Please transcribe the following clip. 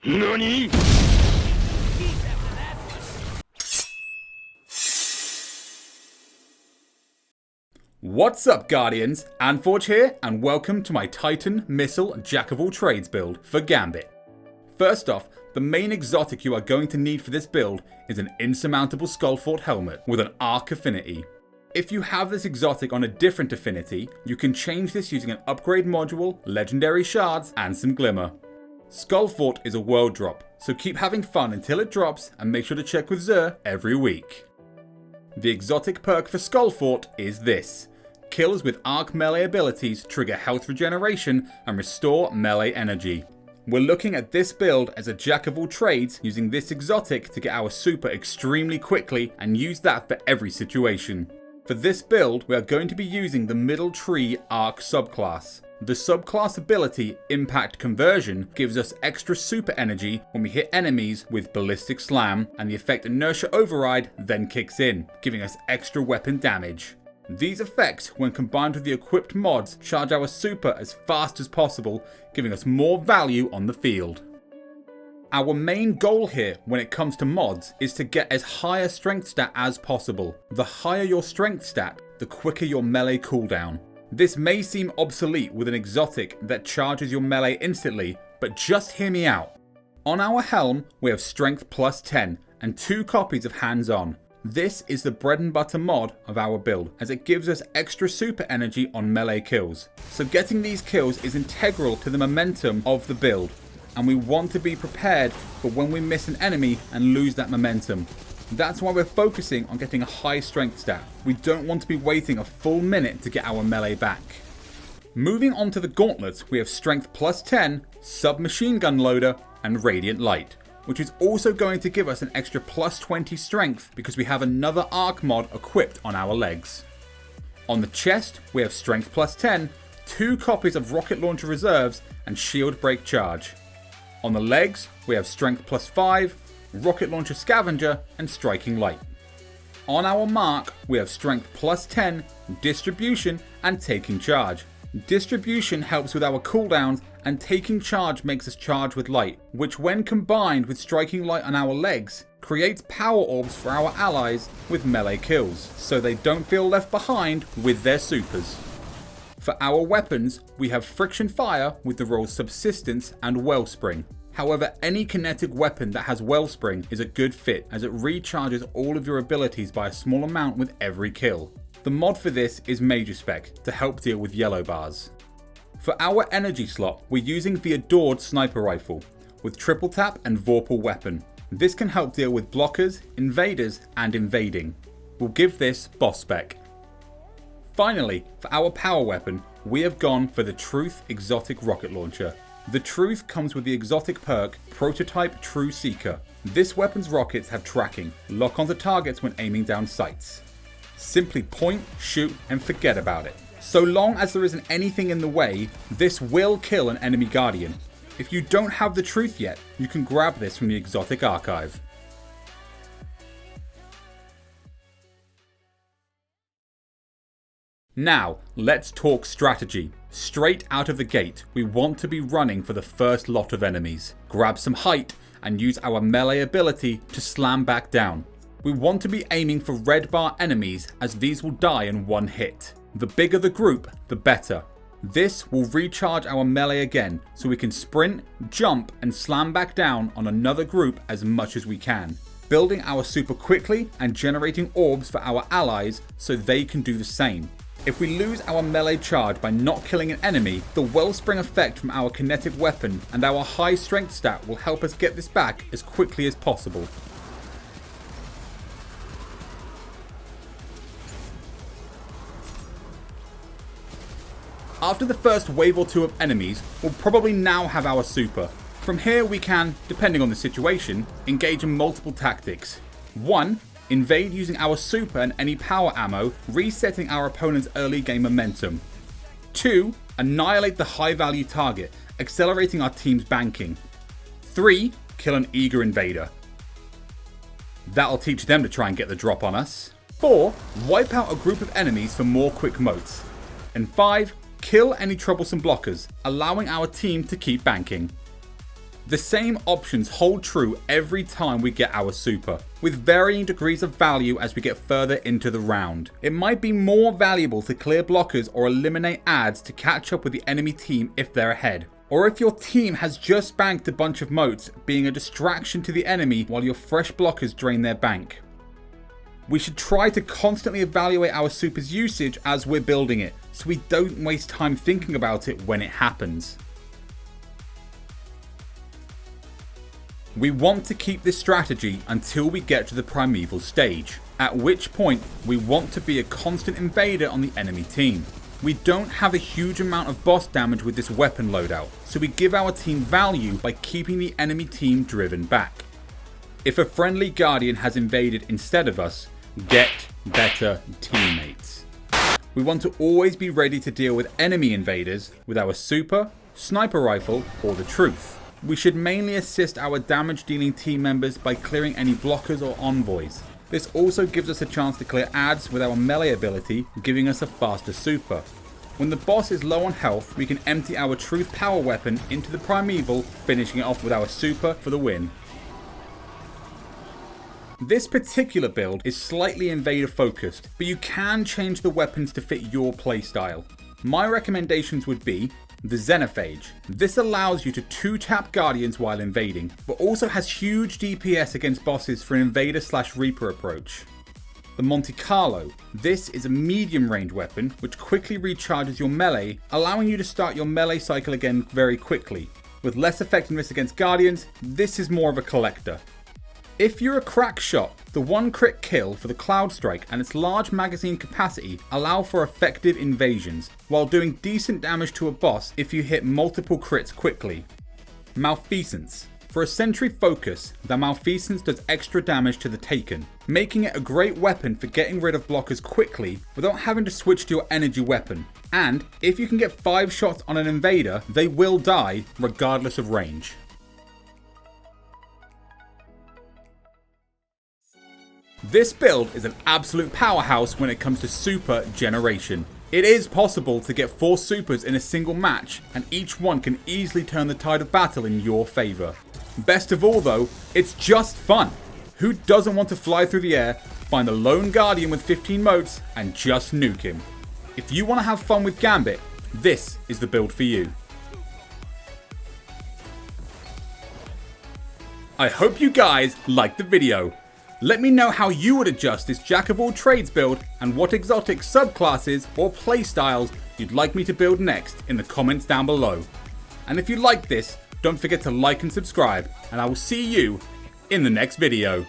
NANI?! What's up, Guardians? Anforge here, and welcome to my Titan Missile Jack-of-all-trades build for Gambit. First off, the main exotic you are going to need for this build is an insurmountable Skullfort helmet with an arc affinity. If you have this exotic on a different affinity, you can change this using an upgrade module, legendary shards, and some glimmer. Skullfort is a world drop, so keep having fun until it drops and make sure to check with Xur every week. The exotic perk for Skullfort is this. Kills with arc melee abilities trigger health regeneration and restore melee energy. We're looking at this build as a jack of all trades, using this exotic to get our super extremely quickly and use that for every situation. For this build, we are going to be using the middle tree arc subclass. The subclass ability Impact Conversion gives us extra super energy when we hit enemies with Ballistic Slam, and the effect Inertia Override then kicks in, giving us extra weapon damage. These effects, when combined with the equipped mods, charge our super as fast as possible, giving us more value on the field. Our main goal here when it comes to mods is to get as high a strength stat as possible. The higher your strength stat, the quicker your melee cooldown. This may seem obsolete with an exotic that charges your melee instantly, but just hear me out. On our helm, we have strength plus 10 and 2 copies of Hands On. This is the bread and butter mod of our build, as it gives us extra super energy on melee kills. So getting these kills is integral to the momentum of the build, and we want to be prepared for when we miss an enemy and lose that momentum. That's why we're focusing on getting a high strength stat. We don't want to be waiting a full minute to get our melee back. Moving on to the gauntlets, we have strength plus 10, submachine gun loader, and radiant light, which is also going to give us an extra plus 20 strength because we have another arc mod equipped on our legs. On the chest, we have strength plus 10, 2 copies of rocket launcher reserves, and shield break charge. On the legs, we have strength plus 5, rocket launcher scavenger, and striking light. On our mark, we have strength plus 10, distribution, and taking charge. Distribution helps with our cooldowns, and taking charge makes us charge with light, which when combined with striking light on our legs, creates power orbs for our allies with melee kills, so they don't feel left behind with their supers. For our weapons, we have friction fire with the roles subsistence and wellspring. However, any kinetic weapon that has wellspring is a good fit, as it recharges all of your abilities by a small amount with every kill. The mod for this is Major Spec to help deal with yellow bars. For our energy slot, we're using the Adored Sniper Rifle with triple tap and Vorpal weapon. This can help deal with blockers, invaders, and invading. We'll give this boss spec. Finally, for our power weapon, we have gone for the Truth Exotic Rocket Launcher. The Truth comes with the exotic perk Prototype True Seeker. This weapon's rockets have tracking, lock onto targets when aiming down sights. Simply point, shoot, and forget about it. So long as there isn't anything in the way, this will kill an enemy guardian. If you don't have the Truth yet, you can grab this from the exotic archive. Now, let's talk strategy. Straight out of the gate, we want to be running for the first lot of enemies. Grab some height and use our melee ability to slam back down. We want to be aiming for red bar enemies, as these will die in one hit. The bigger the group, the better. This will recharge our melee again, so we can sprint, jump, and slam back down on another group as much as we can. Building our super quickly and generating orbs for our allies so they can do the same. If we lose our melee charge by not killing an enemy, the wellspring effect from our kinetic weapon and our high strength stat will help us get this back as quickly as possible. After the first wave or two of enemies, we'll probably now have our super. From here we can, depending on the situation, engage in multiple tactics. 1. Invade using our super and any power ammo, resetting our opponent's early game momentum. 2. Annihilate the high value target, accelerating our team's banking. 3. Kill an eager invader. That'll teach them to try and get the drop on us. 4. Wipe out a group of enemies for more quick motes. And 5. Kill any troublesome blockers, allowing our team to keep banking. The same options hold true every time we get our super, with varying degrees of value as we get further into the round. It might be more valuable to clear blockers or eliminate adds to catch up with the enemy team if they're ahead. Or if your team has just banked a bunch of motes, being a distraction to the enemy while your fresh blockers drain their bank. We should try to constantly evaluate our super's usage as we're building it, so we don't waste time thinking about it when it happens. We want to keep this strategy until we get to the Primeval stage, at which point we want to be a constant invader on the enemy team. We don't have a huge amount of boss damage with this weapon loadout, so we give our team value by keeping the enemy team driven back. If a friendly Guardian has invaded instead of us, get better teammates. We want to always be ready to deal with enemy invaders with our super, sniper rifle, or the truth. We should mainly assist our damage dealing team members by clearing any blockers or envoys. This also gives us a chance to clear adds with our melee ability, giving us a faster super. When the boss is low on health, we can empty our truth power weapon into the Primeval, finishing it off with our super for the win. This particular build is slightly invader focused, but you can change the weapons to fit your playstyle. My recommendations would be the Xenophage. This allows you to 2-tap Guardians while invading, but also has huge DPS against bosses for an invader/reaper approach. The Monte Carlo. This is a medium range weapon which quickly recharges your melee, allowing you to start your melee cycle again very quickly. With less effectiveness against Guardians, this is more of a collector. If you're a crack shot, the 1 crit kill for the Cloud Strike and its large magazine capacity allow for effective invasions, while doing decent damage to a boss if you hit multiple crits quickly. Malfeasance. For a sentry focus, the Malfeasance does extra damage to the Taken, making it a great weapon for getting rid of blockers quickly without having to switch to your energy weapon. And if you can get 5 shots on an invader, they will die regardless of range. This build is an absolute powerhouse when it comes to super generation. It is possible to get 4 supers in a single match, and each one can easily turn the tide of battle in your favour. Best of all though, it's just fun. Who doesn't want to fly through the air, find the lone Guardian with 15 motes, and just nuke him? If you want to have fun with Gambit, this is the build for you. I hope you guys liked the video. Let me know how you would adjust this Jack of all trades build and what exotic subclasses or playstyles you'd like me to build next in the comments down below. And if you like this, don't forget to like and subscribe, and I will see you in the next video.